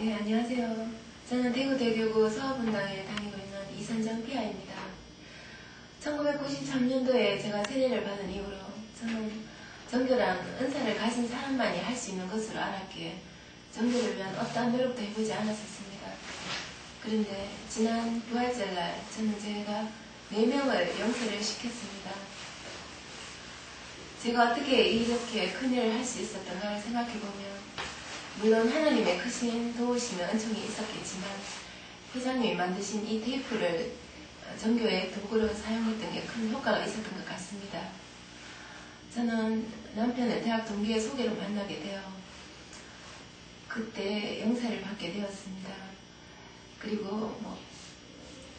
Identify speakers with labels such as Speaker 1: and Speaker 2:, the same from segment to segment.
Speaker 1: 예, 안녕하세요. 저는 대구대교구 서화분당에 다니고 있는 이선정 피아입니다. 1993년도에 제가 세례를 받은 이후로 저는 정교란 은사를 가진 사람만이 할 수 있는 것으로 알았기에 정교를 위한 어떠한 노력도 해보지 않았었습니다. 그런데 지난 부활절날 저는 제가 4명을 영세를 시켰습니다. 제가 어떻게 이렇게 큰일을 할 수 있었던가를 생각해보면 물론 하나님의 크신 도우심의 은총이 있었겠지만 회장님이 만드신 이 테이프를 정교의 도구로 사용했던 게 큰 효과가 있었던 것 같습니다. 저는 남편을 대학 동기의 소개로 만나게 되어 그때 영세를 받게 되었습니다. 그리고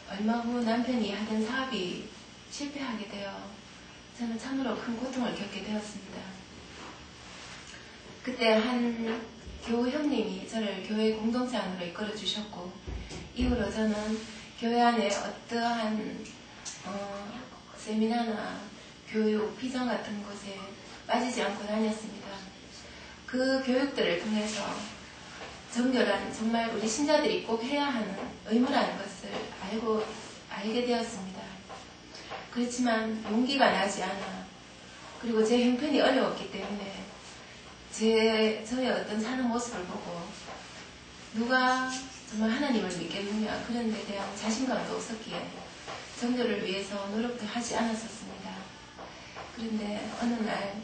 Speaker 1: 얼마 후 남편이 하던 사업이 실패하게 되어 저는 참으로 큰 고통을 겪게 되었습니다. 그때 한 교우 형님이 저를 교회 공동체 안으로 이끌어 주셨고 이후로 저는 교회 안에 어떠한 세미나나 교육, 피정 같은 곳에 빠지지 않고 다녔습니다. 그 교육들을 통해서 정교란 정말 우리 신자들이 꼭 해야 하는 의무라는 것을 알게 되었습니다. 그렇지만 용기가 나지 않아 그리고 제 형편이 어려웠기 때문에 저의 어떤 사는 모습을 보고 누가 정말 하나님을 믿겠느냐 그런 데 대한 자신감도 없었기에 정교를 위해서 노력도 하지 않았었습니다. 그런데 어느 날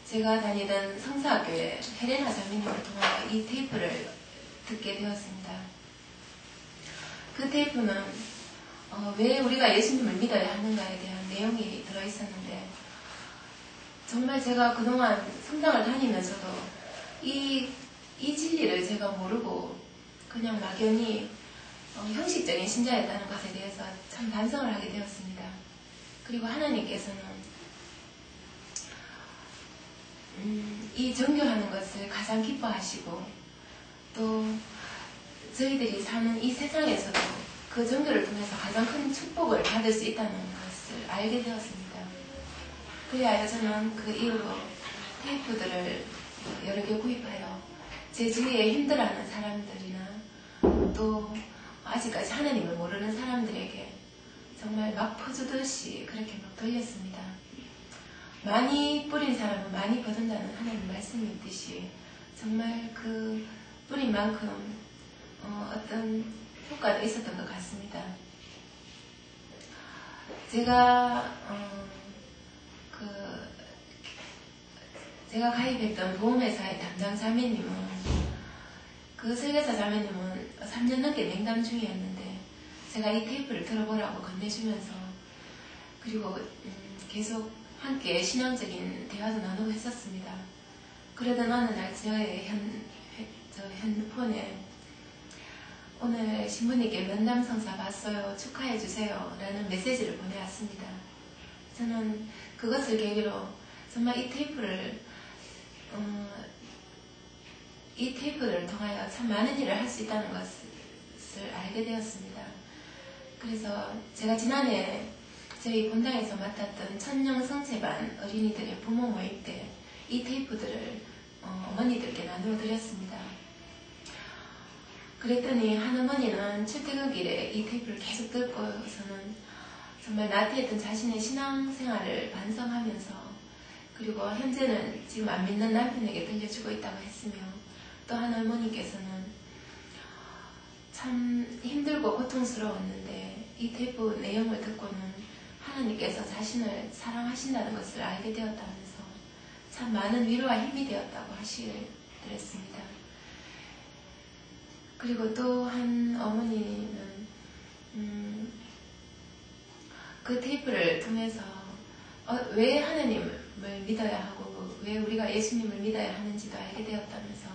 Speaker 1: 제가 다니던 성사학교에 헬레나 자매님을 통하여 이 테이프를 듣게 되었습니다. 그 테이프는 왜 우리가 예수님을 믿어야 하는가에 대한 내용이 들어있었는데 정말 제가 그동안 성당을 다니면서도 이 진리를 제가 모르고 그냥 막연히 형식적인 신자였다는 것에 대해서 참 반성을 하게 되었습니다. 그리고 하나님께서는 이 정교하는 것을 가장 기뻐하시고 또 저희들이 사는 이 세상에서도 그 정교를 통해서 가장 큰 축복을 받을 수 있다는 것을 알게 되었습니다. 그리하여 저는 그 이후로 테이프들을 여러 개 구입하여 제 주위에 힘들어하는 사람들이나 또 아직까지 하나님을 모르는 사람들에게 정말 막 퍼주듯이 그렇게 막 돌렸습니다. 많이 뿌린 사람은 많이 거둔다는 하나님 말씀이 있듯이 정말 그 뿌린 만큼 어떤 효과도 있었던 것 같습니다. 제가 가입했던 보험회사의 담당 자매님은 그 설계사 자매님은 3년 넘게 냉담 중이었는데 제가 이 테이프를 들어보라고 건네주면서 그리고 계속 함께 신앙적인 대화도 나누고 했었습니다. 그러던 어느 날 저의 핸드폰에 오늘 신부님께 면담성사 봤어요. 축하해주세요. 라는 메시지를 보내왔습니다. 저는 그것을 계기로 정말 이 테이프를 통하여 참 많은 일을 할 수 있다는 것을 알게 되었습니다. 그래서 제가 지난해 저희 본당에서 맡았던 천령 성체반 어린이들의 부모 모임 때 이 테이프들을 어머니들께 나누어 드렸습니다. 그랬더니 한 어머니는 출퇴근길에 이 테이프를 계속 듣고서는 정말 나태했던 자신의 신앙생활을 반성하면서 그리고 현재는 지금 안 믿는 남편에게 들려주고 있다고 했으며 또 한 어머니께서는 참 힘들고 고통스러웠는데 이 테이프 내용을 듣고는 하나님께서 자신을 사랑하신다는 것을 알게 되었다면서 참 많은 위로와 힘이 되었다고 하시더랬습니다. 그리고 또 한 어머니는 그 테이프를 통해서 왜 하나님을 믿어야 하고 왜 우리가 예수님을 믿어야 하는지도 알게 되었다면서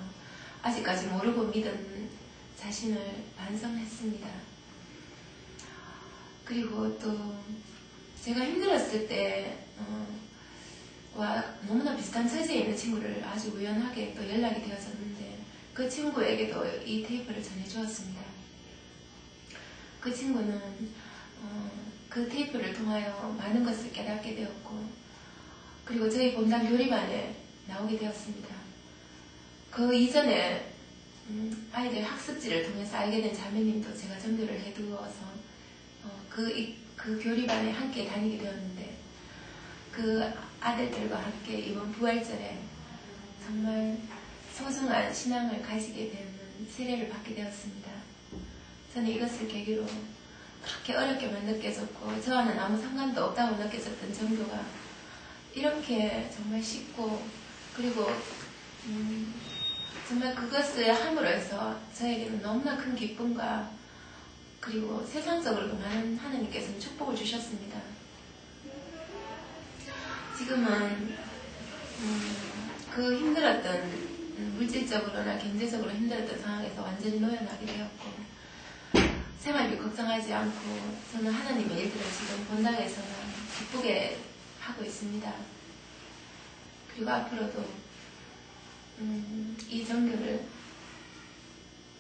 Speaker 1: 아직까지 모르고 믿은 자신을 반성했습니다. 그리고 또 제가 힘들었을 때 너무나 비슷한 처지에 있는 친구를 아주 우연하게 또 연락이 되었었는데 그 친구에게도 이 테이프를 전해주었습니다. 그 친구는 그 테이프를 통하여 많은 것을 깨닫게 되었고 그리고 저희 본당 교리반에 나오게 되었습니다. 그 이전에 아이들 학습지를 통해서 알게 된 자매님도 제가 전교를 해두어서 그 교리반에 함께 다니게 되었는데 그 아들들과 함께 이번 부활절에 정말 소중한 신앙을 가지게 되는 세례를 받게 되었습니다. 저는 이것을 계기로 그렇게 어렵게만 느껴졌고 저와는 아무 상관도 없다고 느껴졌던 전교가 이렇게 정말 쉽고 그리고 정말 그것을 함으로써 저에게는 너무나 큰 기쁨과 그리고 세상적으로도 많은 하나님께서는 축복을 주셨습니다. 지금은 그 힘들었던 물질적으로나 경제적으로 힘들었던 상황에서 완전히 놓여나게 되었고 생활비 걱정하지 않고 저는 하나님의 일들을 지금 본당에서는 기쁘게 하고 있습니다. 그리고 앞으로도 이 전교를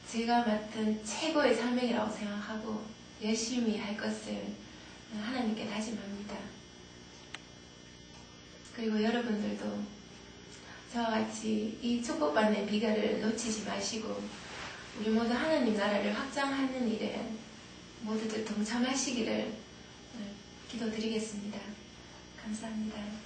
Speaker 1: 제가 맡은 최고의 사명이라고 생각하고 열심히 할 것을 하나님께 다짐합니다. 그리고 여러분들도 저와 같이 이 축복받는 비결을 놓치지 마시고 우리 모두 하나님 나라를 확장하는 일에 모두들 동참하시기를 기도드리겠습니다. 감사합니다.